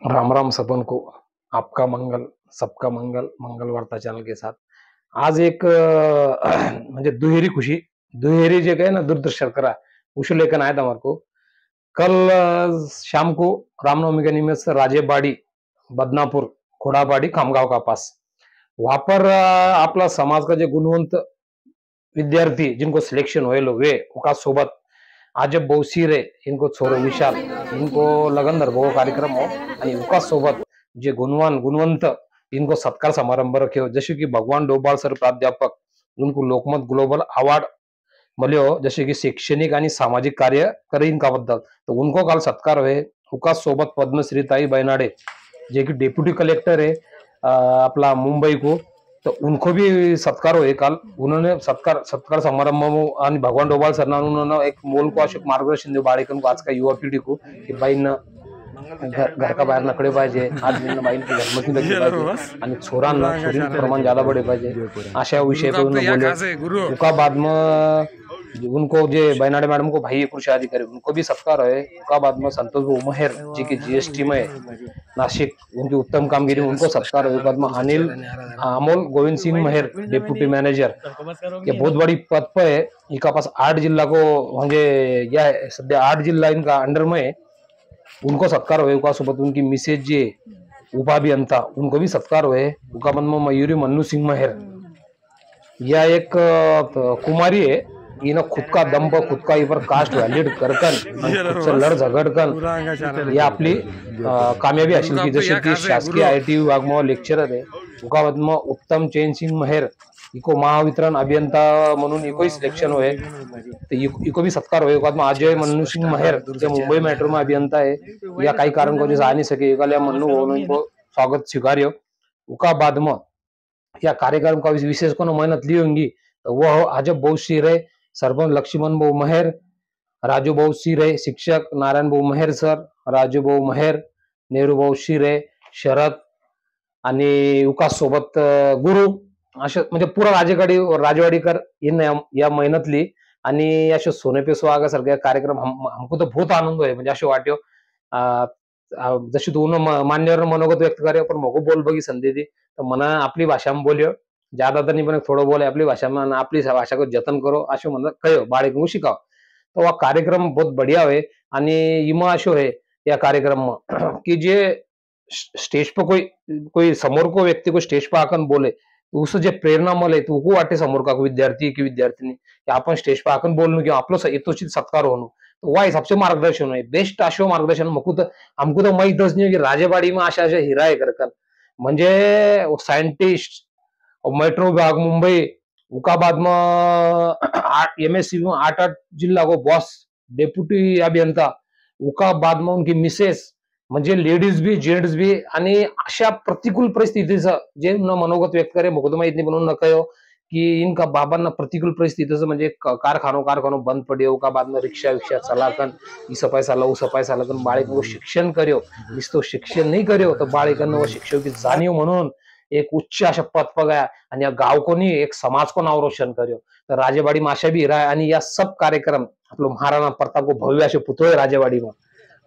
राम राम सबन को। आपका मंगल, सबका मंगल, मंगल वार्ता चैनल के साथ आज एक म्हणजे दुहेरी खुशी, दुहेरी जे कहे ना दुर्दृश्य करा उसे लेकर आया था हमारे को। कल शाम को रामनवमी के निमित्त से राजेबाड़ी, बदनापुर, घोड़ाबाड़ी, खामगांव का पास वहां पर आपला समाज का जो गुणवंत विद्यार्थी जिनको सिलेक्शन होईल वे उका सोबत आजब बौसिरे इनको छोरो विशाल इनको लगन धरबो कार्यक्रम हो आणि उका सोबत जे गुणवान गुणवंत इनको सत्कार समारंभ रखे हो जसे की भगवान डोबाळ सर प्राध्यापक उनको लोकमत ग्लोबल अवार्ड मिले हो जसे की शैक्षणिक आणि सामाजिक कार्य करे इनका बद्दल तो उनको काल सत्कार हुए उका सोबत पद्मश्री ताई बैनाडे जे की डेप्यूटी कलेक्टर है अपना मुंबई को तो उनको भी सत्कार हुए कल उन्होंने सत्कार सत्कार समारंभ में आणि भगवान डोबाल सर उन्होंने एक मोल को अशोक मार्गदर्शन दिलं बाळेकन को आज का युवा पीढ़ी को की बाईंना घर का बाहेर नकडे पाहिजे आज बाईंना घरमध्ये नकडे पाहिजे आणि छोरांना छोरींचं प्रमाण ज्यादा बढे पाहिजे अशा विषय पे उन्होंने बोले उनका बाद में उनको जे बैनाडे मैडम को भाई कृषि अधिकारी उनको भी सत्कार है उनका बाद में संतोष उमहेर जी की जीएसटी में नासिक उनकी उत्तम कामगिरी उनको सत्कार है बाद में अनिल अमोल गोविंद सिंह मेहर डेप्यूटी मैनेजर ये बहुत बड़ी पद पे है इनका पास 8 जिला को म्हणजे या सध्या 8 जिला इनका अंडर में है उनको सत्कार हुए उनका सोबत उनकी मिसेज जी उपाभियंता उनको भी सत्कार हुए उनका मन में मयूरी मन्नू सिंह मेहर यह एक कुमारी है इन्हें खुद का दम पर खुद का इवर कास्ट वैलिड करकन खुद से लड़ झगड़कन ये आपली कामयाबी हासिल की जैसे की शासकीय आयटी विभाग में लेक्चरर है उनका बाद में उत्तम चैन सिंह मेहर इको महावितरण अभियंता म्हणून इको सिलेक्शन हुए तो इको भी सत्कार हुए बाद में अजय मन्नू सिंह मेहर जो मुंबई मेट्रो में अभियंता है या कई कारण को जो जा नहीं सके इकालिया मन्नू उनको स्वागत स्वीकार्य उका बाद में या कार्यक्रम का विशेष को मेहनत ली होंगी तो वह आजब बहुत सी रहे सरपंच लक्ष्मण भाऊ मेहर राजू भाऊ शिरे शिक्षक नारायण भाऊ मेहर सर राजू भाऊ मेहर नेहरू भाऊ शिरे शरद आणि उकास सोबत गुरु अशा म्हणजे पुरा राजवाडीकर इन या मेहनतली आणि असे सोने पे सुहागा सारखे कार्यक्रम हमको तो बहुत आनंद आहे म्हणजे असे वाट्यो जशी तू मान्यवर मनोगत व्यक्त करे पण मगो बोल बगी संधी दी तर मना आपली भाषा में बोलियो ज्यादा तर नहीं पण थोड़ा बोले अपनी भाषा में अपनी भाषा को जतन करो अशो म्हणत कयो बाळेकू शिकाव तो वह कार्यक्रम बहुत बढ़िया है आणि इमा अशो है या कार्यक्रम में कि जे स्टेज पर कोई समोर को व्यक्ति को स्टेज पर आकर बोले तो उससे जे प्रेरणा मिले तो को वाटे समोर का विद्यार्थी की विद्यार्थिनी कि आपण स्टेज पर आकर बोलणं किंवा आपलं यथोचित सत्कार होणं तो वह सबसे मार्गदर्शन है बेस्ट अशो मार्गदर्शन हमको तो माहीतच नाही की राजेवाडी में अशा अशा हिरा आहे करकन म्हणजे सायंटिस्ट मेट्रो विभाग मुंबई उका बाद में एमएससी में 8 जिला को बॉस डेप्यूटी अभियंता उका बाद में उनकी मिसेस म्हणजे लेडीज भी जेंट्स भी आणि अशा प्रतिकूल परिस्थितीचं जे मनोगत व्यक्त करे मुकद माहित नाही म्हणून नकयो कि इनका बाबांना प्रतिकूल परिस्थितीचं म्हणजे कारखानो बंद पड्यो का बाद में रिक्शा विक्शा चलाकन इस पैसा लो उस पैसा लगन बाळक वो शिक्षण कर्यो तो शिक्षण नहीं कर्यो तो बाळकन वो शिक्षक की जाणीव म्हणून एक उच्च अशा पद पर गया आणि या गाव को नहीं एक समाज को नाव रोशन कर्यो तर राजेवाडी में आशा भी रहा आणि या सब कार्यक्रम आपलो महाराणा प्रताप को भव्य असे पुतळे राजेवाडी में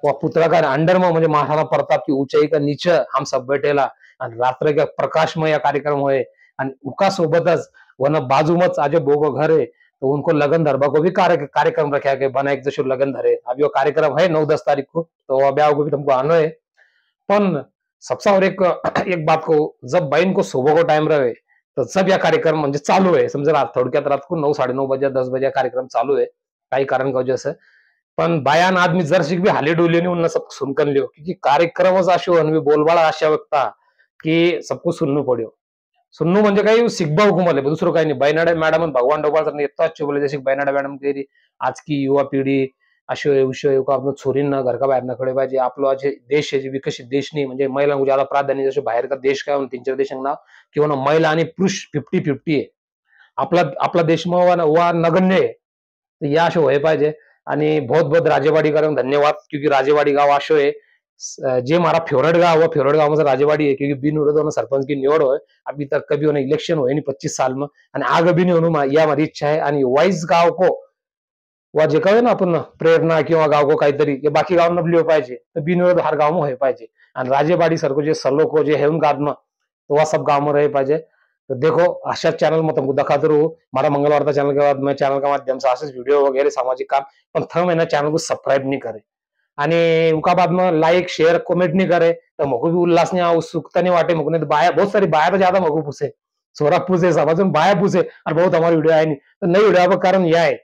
वह पुतला का अंडर में मुझे महाराणा प्रताप की ऊंचाई का नीचे हम सब बैठेला आणि रात्र के प्रकाश में यह कार्यक्रम हुए आणि उका सोबतच वन बाजू में आज बोगो घर है तो उनको लगन धरबा को भी कार्यक्रम रखा गया बना एक जैसे लगन धरे अब यो कार्यक्रम है 9-10 तारीख को तो अब को भी तुमको आना है पण सबसे और एक बात को जब बहन को सुबह को टाइम रहे तो सब यह कार्यक्रम म्हणजे चालू है समझे रात थोड़क्यात रात को 9-9:30 बजे 10 बजे कार्यक्रम चालू है काही कारण का वजह से पण बायान आदमी जर शिक भी हाली डोली नहीं उन सब सुनकर लियो क्योंकि कार्यक्रम अशो अनवी बोलबाला अशा व्यक्ता कि सबको सुनना पड़ियो सुननु म्हणजे काही सिखबा हुकुम आले दुसरं काही नाही बैनाडे मॅडम भगवान डोबाळ सर इतना अच्छे बोले जैसे बैनाडे मैडम कह आज की युवा पीढ़ी अशो विषय का आपलं छोरींना घर का बाहेर नकडे पाहिजे आपलं जे देश आहे विकसित देश नाही म्हणजे महिलांना ज्यादा प्राधान्य जसे बाहेर का देश काय तीन चार देशांना किंवा ना महिला आणि पुरुष 50-50 आहे आपला देश में वा नगण्य आहे तर या अशो व्हाय पाहिजे आणि बहुत बहुत राजेवाड़ी का धन्यवाद क्योंकि राजेवाड़ी गाँव आशो है जे हमारा फेवरेट गाँव है फेवरेट गाँव में राजेवाड़ी है क्योंकि बिन उड़द सरपंच की निवड हो अभी तक कभी उन्हें इलेक्शन हुए नहीं 25 साल में आगे भी नहीं होना यह हमारी इच्छा है वाइस गाँव को वा जे कहे ना अपन प्रेरणा किंवा गाव को काहीतरी ये बाकी गाँव न लियो पाहिजे तो बिनविरोध हर गाँव में हो पाहिजे आणि राजेबाड़ी सरको जे सल्लो को जे है गाद में तो वह सब गाँव में रहे पाहिजे। तो देखो आशा चैनल में तुमको दिखाते रहो हमारा मंगल वार्ता चैनल के बाद मैं चैनल के माध्यम से आशीष वीडियो वगैरह सामाजिक काम पण थम है ना चैनल को सब्सक्राइब नहीं करे आणि उनका बाद में लाइक शेयर कमेंट नहीं करे तो मको भी उल्लास नहीं उत्सुकता नहीं वाटे मको नहीं तो बाया बहुत सारी बाया तो ज्यादा मको पूछे सोरा पूछे समझ में बाया पूछे और बहुत हमारी वीडियो आए नहीं तो नई वीडियो का कारण यह है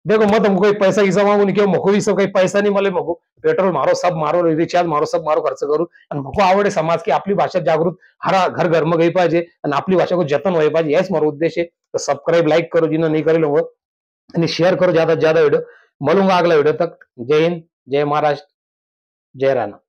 देखो मत हमको कोई पैसा की मांगू नहीं मको भी सब कहीं पैसा नहीं मिले मको पेट्रोल मारो सब मारो रिचार्ज मारो सब मारो खर्च करू आणि मको आवडे समाज की आपली भाषा जागृत हर घर घर में गई पाहिजे आणि आपली भाषा को जतन व्हाई पाहिजे यस मारो उद्देश्य है। तो सब्सक्राइब लाइक करो जिन्होंने नहीं करेलो वो आणि शेयर करो ज्यादा से ज्यादा वीडियो। मिलूंगा अगला वीडियो तक। जय हिंद, जय महाराष्ट्र, जय राणा।